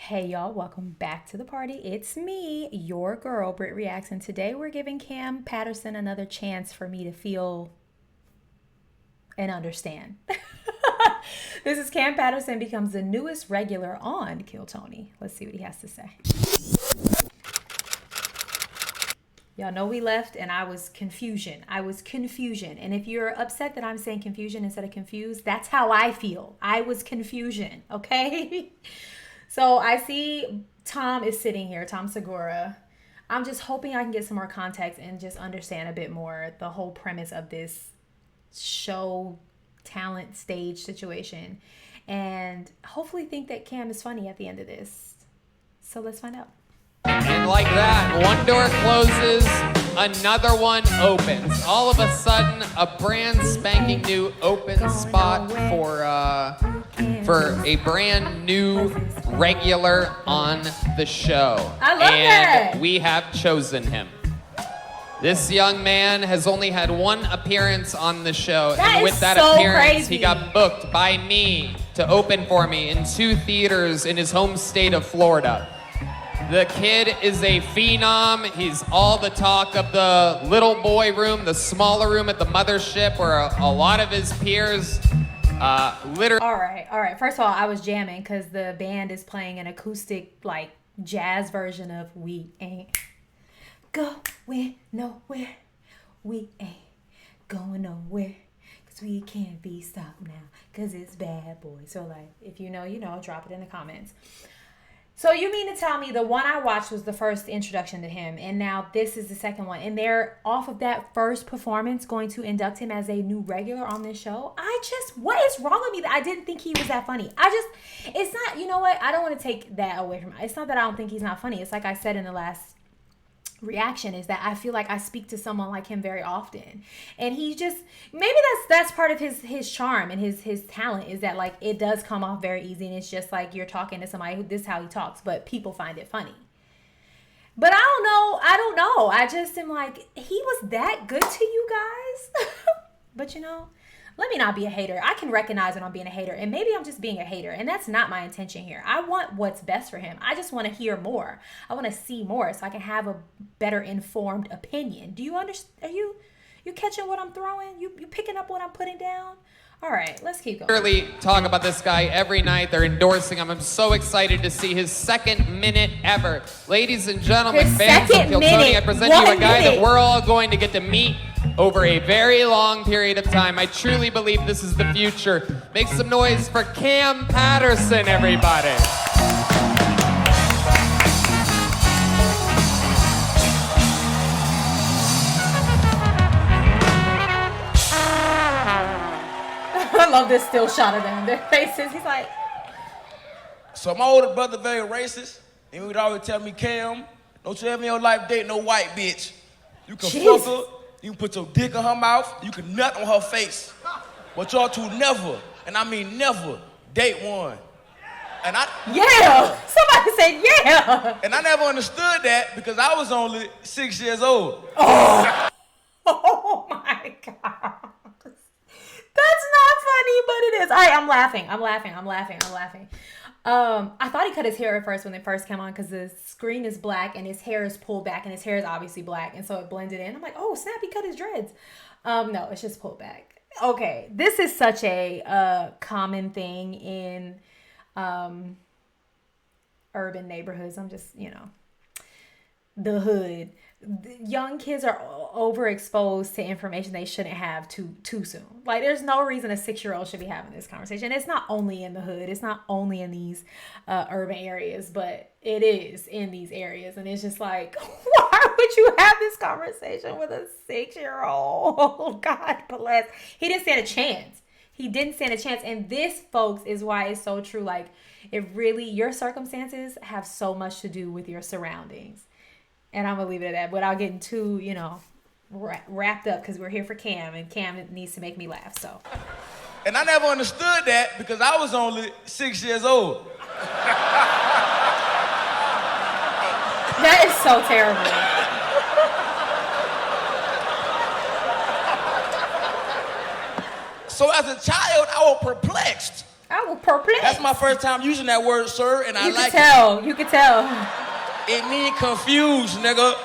Hey y'all, welcome back to the party. It's me, your girl, BrittReacts, and today we're giving Kam Patterson another chance for me to feel and understand. This is Kam Patterson becomes the newest regular on Kill Tony. Let's see what he has to say. Y'all know we left and I was confusion. And if you're upset that I'm saying confusion instead of confused, that's how I feel. I was confusion, okay? So I see Tom is sitting here, Tom Segura. I'm just hoping I can get some more context and just understand a bit more the whole premise of this show, talent, stage situation. And hopefully think that Kam is funny at the end of this. So let's find out. And like that, one door closes, another one opens. All of a sudden, a brand spanking new open spot for a brand new regular on the show. I love that. And we have chosen him. This young man has only had one appearance on the show, and with that appearance, he got booked by me to open for me in 2 theaters in his home state of Florida. The kid is a phenom. He's all the talk of the little boy room, the smaller room at the mothership, where a lot of his peers literally... All right. First of all, I was jamming because the band is playing an acoustic, like, jazz version of We Ain't Going Nowhere. We ain't going nowhere. Because we can't be stopped now. Because it's bad boy. So, like, if you know, you know. Drop it in the comments. So you mean to tell me the one I watched was the first introduction to him, and now this is the second one, and they're off of that first performance going to induct him as a new regular on this show? What is wrong with me that I didn't think he was that funny? It's not, you know what? I don't want to take that away from him. It's not that I don't think he's not funny. It's like I said in the last reaction, is that I feel like I speak to someone like him very often, and he just, maybe that's part of his charm and his talent, is that, like, it does come off very easy, and it's just like you're talking to somebody who, this is how he talks, but people find it funny. But I don't know, I just am like, he was that good to you guys? But you know, let me not be a hater. I can recognize when I'm being a hater, and maybe I'm just being a hater, and that's not my intention here. I want what's best for him. I just want to hear more. I want to see more so I can have a better informed opinion. Do you understand? Are you catching what I'm throwing? You picking up what I'm putting down? All right, let's keep going. Literally talk about this guy every night. They're endorsing him. I'm so excited to see his second minute ever. Ladies and gentlemen, fans of Kill Tony, I present you a guy that we're all going to get to meet over a very long period of time. I truly believe this is the future. Make some noise for Kam Patterson, everybody. I love this still shot of them. Their faces. He's like... So my older brother very racist, and he would always tell me, Kam, don't you ever in your life date no white bitch. You can fuck her, you can put your dick in her mouth, you can nut on her face. But y'all two never, and I mean never, date one. And yeah! Somebody said yeah! And I never understood that because I was only 6 years old. Oh, oh my God. That's not funny, but it is. All right, I'm laughing. I thought he cut his hair at first when they first came on because the screen is black and his hair is pulled back and his hair is obviously black, and so it blended in. I'm like, oh snap, he cut his dreads. No, it's just pulled back. Okay, this is such a common thing in urban neighborhoods. I'm just, you know, the hood. Young kids are overexposed to information they shouldn't have too soon. Like, there's no reason a 6-year-old should be having this conversation. It's not only in the hood. It's not only in these urban areas, but it is in these areas. And it's just like, why would you have this conversation with a 6-year-old? God bless. He didn't stand a chance. And this, folks, is why it's so true. Like, it really, your circumstances have so much to do with your surroundings. And I'm going to leave it at that without getting too, you know, wrapped up, because we're here for Kam, and Kam needs to make me laugh, so. And I never understood that because I was only 6 years old. That is so terrible. So as a child, I was perplexed. I was perplexed. That's my first time using that word, sir, and I like it. You could tell. It mean confused, nigga.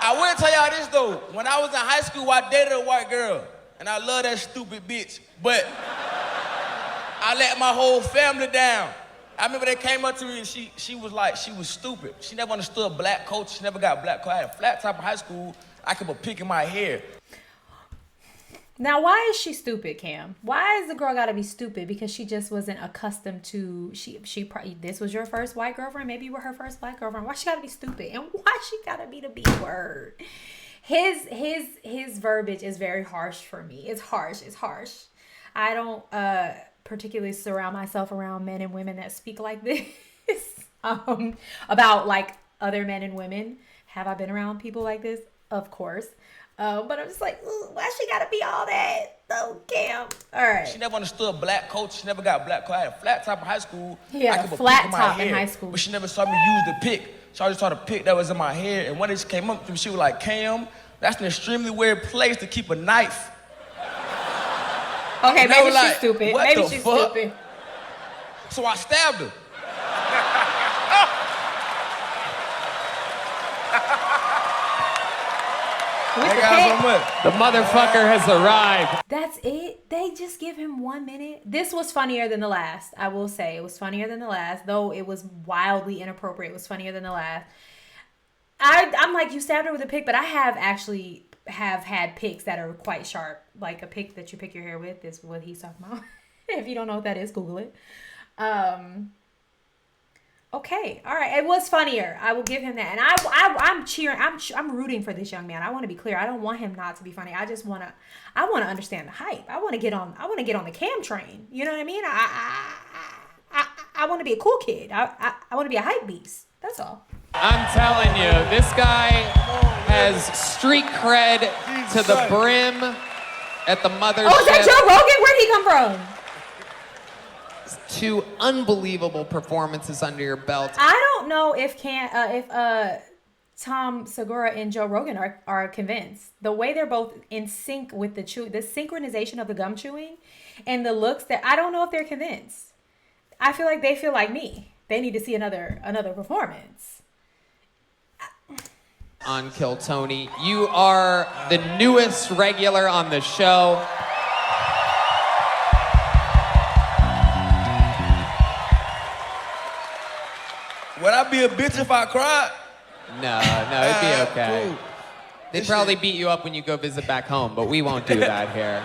I will tell y'all this, though. When I was in high school, I dated a white girl, and I love that stupid bitch, but I let my whole family down. I remember they came up to me and she was like, she was stupid. She never understood black culture. She never got black culture. I had a flat top in high school. I kept a pick in my hair. Now, why is she stupid, Cam? Why is the girl got to be stupid? Because she just wasn't accustomed to, this was your first white girlfriend. Maybe you were her first black girlfriend. Why she got to be stupid? And why she got to be the B word? His verbiage is very harsh for me. It's harsh. I don't particularly surround myself around men and women that speak like this about like other men and women. Have I been around people like this? Of course. But I'm just like, why she gotta be all that? Oh, Cam. All right. She never understood black culture. She never got black culture. I had a flat top in high school. Yeah, a flat top in high school. But she never saw me use the pick. So I just saw the pick that was in my hair. And when it came up to me, she was like, Cam, that's an extremely weird place to keep a knife. Okay, maybe she's stupid. Maybe she's stupid. So I stabbed her. The motherfucker has arrived. That's it? They just give him 1 minute? This was funnier than the last. I will say it was funnier than the last, though it was wildly inappropriate. It was funnier than the last. I'm like, you stabbed her with a pick, but I have actually had picks that are quite sharp. Like a pick that you pick your hair with is what he's talking about. If you don't know what that is, Google it. Okay, all right. It was funnier. I will give him that. And I'm cheering. I'm rooting for this young man. I want to be clear. I don't want him not to be funny. I just want to. I want to understand the hype. I want to get on the Cam train. You know what I mean? I want to be a cool kid. I want to be a hype beast. That's all. I'm telling you, this guy has street cred to the brim at the mothership. Oh, is that Joe Rogan? Where'd he come from? 2 unbelievable performances under your belt. I don't know if Tom Segura and Joe Rogan are convinced. The way they're both in sync with the synchronization of the gum chewing and the looks, that I don't know if they're convinced. I feel like they feel like me. They need to see another performance. On Kill Tony, you are the newest regular on the show. Would I be a bitch if I cried? No, it'd be okay. Cool. They'd probably beat you up when you go visit back home, but we won't do that here.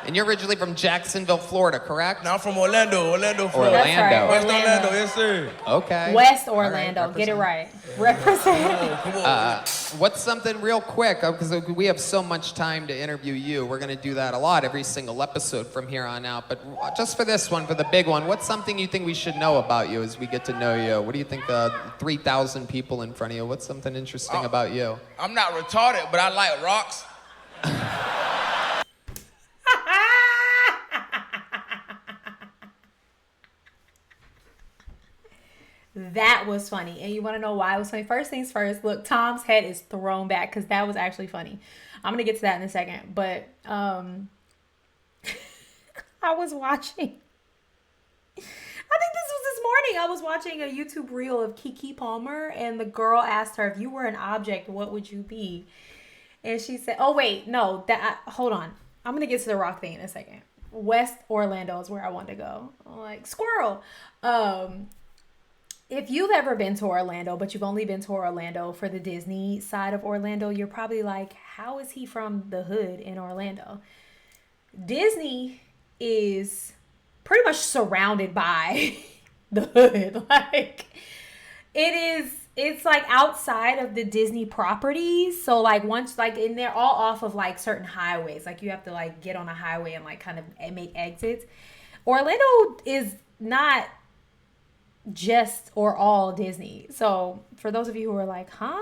And you're originally from Jacksonville, Florida, correct? No, I'm from Orlando, Florida. Orlando. Right, West Orlando, yes, sir. Okay. West Orlando, get it right. Represent. Come on. What's something real quick, because we have so much time to interview you. We're going to do that a lot every single episode from here on out. But just for this one, for the big one, what's something you think we should know about you as we get to know you? What do you think, 3,000 people in front of you, what's something interesting about you? I'm not retarded, but I like rocks. That was funny. And you want to know why it was funny? First things first, look, Tom's head is thrown back because that was actually funny. I'm going to get to that in a second. But I was watching. I think this was this morning. I was watching a YouTube reel of Keke Palmer. And the girl asked her, if you were an object, what would you be? And she said, oh, wait, no. Hold on. I'm going to get to the rock thing in a second. West Orlando is where I want to go. I'm like, squirrel. If you've ever been to Orlando, but you've only been to Orlando for the Disney side of Orlando, you're probably like, how is he from the hood in Orlando? Disney is pretty much surrounded by the hood. Like, it's like outside of the Disney properties. So like and they're all off of like certain highways. Like you have to like get on a highway and like kind of make exits. Orlando is not just or all Disney. So for those of you who are like, huh?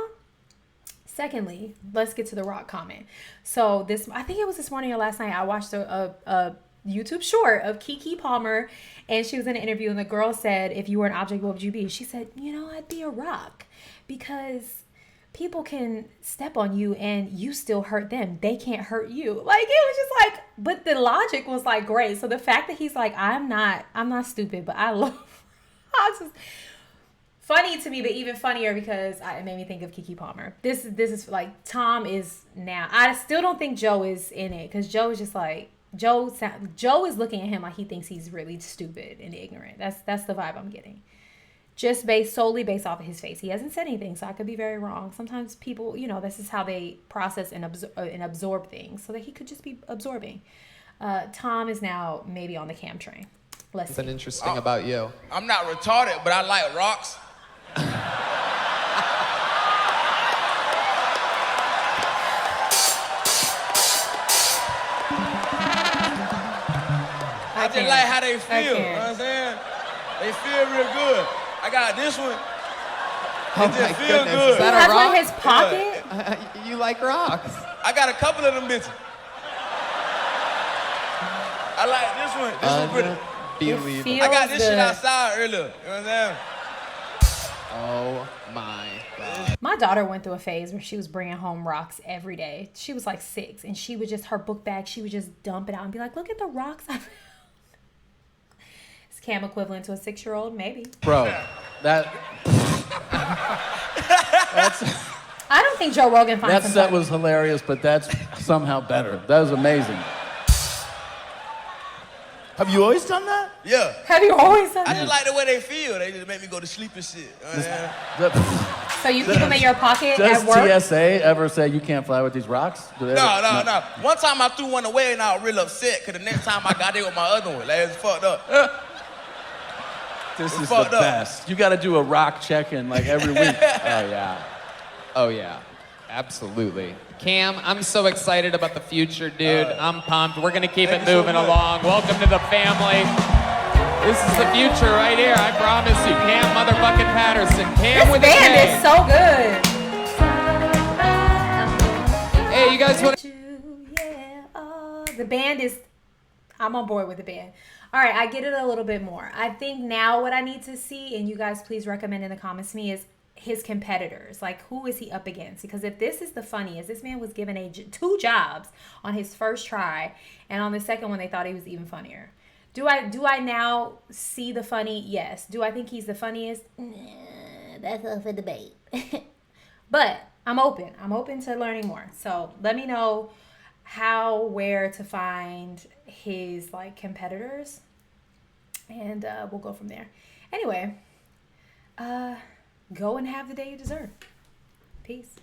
Secondly, let's get to the rock comment. So I think it was this morning or last night, I watched a YouTube short of Keke Palmer, and she was in an interview, and the girl said, if you were an object, what would you be? She said, I'd be a rock, because people can step on you and you still hurt them. They can't hurt you. Like, it was just like, but the logic was like great. So the fact that he's like, I'm not stupid, but I love, I just, funny to me, but even funnier because it made me think of Keke Palmer. This is like, Tom is now, I still don't think Joe is in it because Joe is just like, Joe is looking at him like he thinks he's really stupid and ignorant. That's the vibe I'm getting. Just solely based off of his face. He hasn't said anything, so I could be very wrong. Sometimes people, this is how they process and absorb things, so that he could just be absorbing. Tom is now maybe on the Cam train. Let's see. Something interesting about you. I'm not retarded, but I like rocks. I just like how they feel. You know what I'm saying? They feel real good. I got this one. Oh it just my feel goodness. good. Is that a rock? In his pocket? You like rocks. I got a couple of them bitches. I like this one. This one pretty. Unbelievable. I got this shit outside earlier. You know what I'm saying? Oh my God. My daughter went through a phase where she was bringing home rocks every day. She was like 6, and she would just, her book bag, she would just dump it out and be like, look at the rocks I found. Is Cam equivalent to a 6-year-old? Maybe. Bro, that's I don't think Joe Rogan finds that him set funny. was hilarious, but that's somehow better. That was amazing. Have you always done that? Yeah. Have you always done I that? just like the way they feel. They just make me go to sleep and shit. You know what I'm saying? So you keep them in your pocket Does at work? TSA ever say you can't fly with these rocks? Do they No. One time I threw one away and I was real upset because the next time I got there with my other one, like, it was fucked up. This is the fucked up. best. You got to do a rock check-in like every week. Oh yeah. Absolutely. Cam, I'm so excited about the future, dude. I'm pumped. We're gonna keep it moving along. Welcome to the family. This is the future right here. I promise you. Kam motherfucking Patterson. Cam This with band a K. is so good. Hey, you guys want? The band is. I'm on board with the band. All right, I get it a little bit more. I think now what I need to see, and you guys please recommend in the comments to me, is his competitors. Like, who is he up against? Because if this is the funniest, this man was given 2 jobs on his first try, and on the second one they thought he was even funnier. Do I now see the funny? Yes. Do I think he's the funniest? Nah, that's up for debate. But I'm open. I'm open to learning more. So let me know where to find his like competitors, and we'll go from there. Anyway, go and have the day you deserve. Peace.